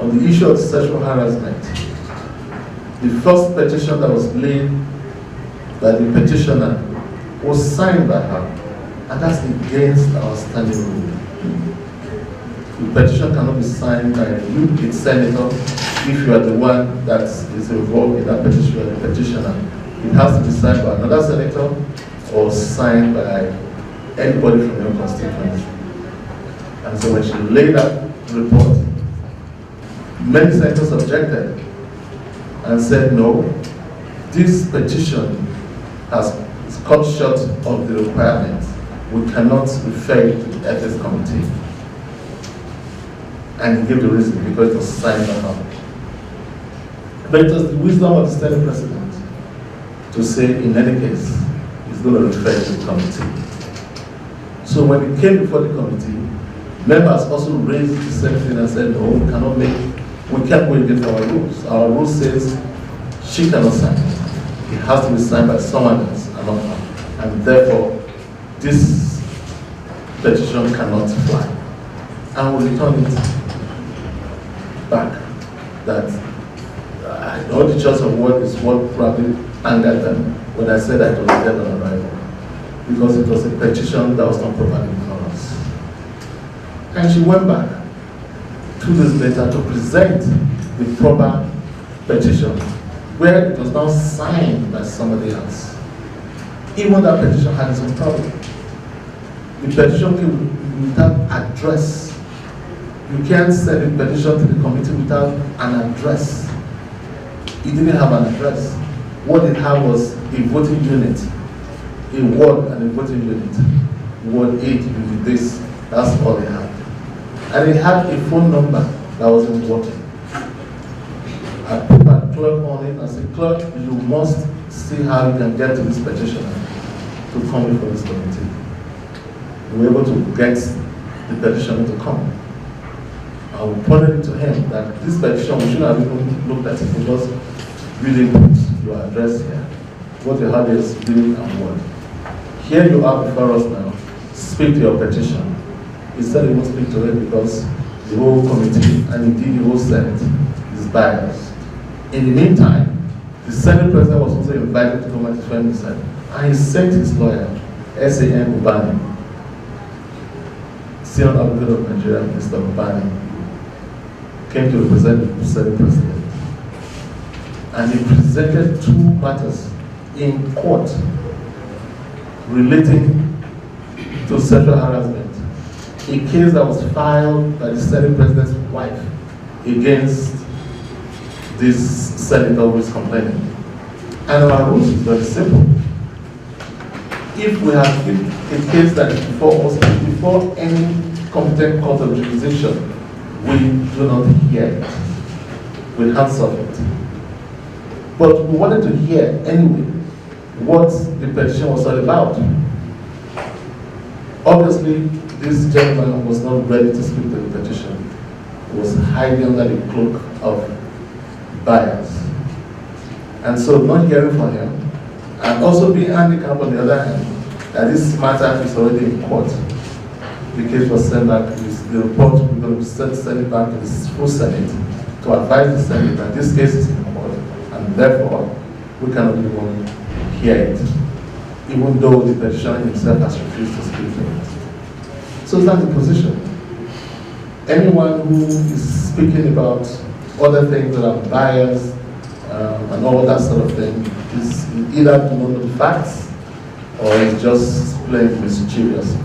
on the issue of sexual harassment, the first petition that was laid by the petitioner was signed by her, and that's against our standing rule. The petition cannot be signed by you, its senator, if you are the one that is involved in that petition, or the petitioner. It has to be signed by another senator or signed by anybody from your constituency. And so when she laid that report, many senators objected and said, no, this petition has cut short of the requirements. We cannot refer it to the ethics committee. And he gave the reason, because it was signed by her. But it was the wisdom of the Senate President to say, in any case, he's going to refer it to the committee. So when it came before the committee, members also raised the same thing and said, no, we can't go against our rules. Our rule says she cannot sign it. It has to be signed by someone else and not her. And therefore, this petition cannot fly. And we return it back. That I know the choice of word is what probably angered them when I said that it was dead on arrival. Because it was a petition that was not properly for us. And she went back 2 days later to present the proper petition, where it was now signed by somebody else. Even that petition had its own problem. The petition came without address. You can't send a petition to the committee without an address. It didn't have an address. What it had was a voting unit, a ward and a voting unit. Ward 8 with this, that's all it had. And it had a phone number that wasn't working. I put my clerk on it and said, clerk, you must see how you can get to this petitioner to come before this committee. We were able to get the petitioner to come. I reported it to him that this petition, we shouldn't have even looked at it because you didn't put your address here. What you had is build and word. Here you are before us now. Speak to your petition. He said he won't speak to it because the whole committee and indeed the whole Senate is biased. In the meantime, the Senate President was also invited to come and defend himself. And he sent his lawyer, S.A.M. Ubani, Senior Advocate of Nigeria, Mr. Ubani, came to represent the Senate President. And he presented 2 matters in court relating to sexual harassment. A case that was filed by the Senate President's wife against this senator who is complaining. And our rules is very simple. If we have a case that is before us, before any competent court of jurisdiction, we do not hear it. We answer it. But we wanted to hear anyway what the petition was all about. Obviously, this gentleman was not ready to speak to the petition. He was hiding under the cloak of bias. And so not hearing from him, and also being handicapped on the other hand, that this matter is already in court. The case was sent back, the report we're going to send it back to the full Senate to advise the Senate that this case is in court, and therefore we cannot even hear it, even though the petitioner himself has refused to speak to it. So that's the position. Anyone who is speaking about other things that are biased and all that sort of thing is either do not know the facts or is just plain mischievous.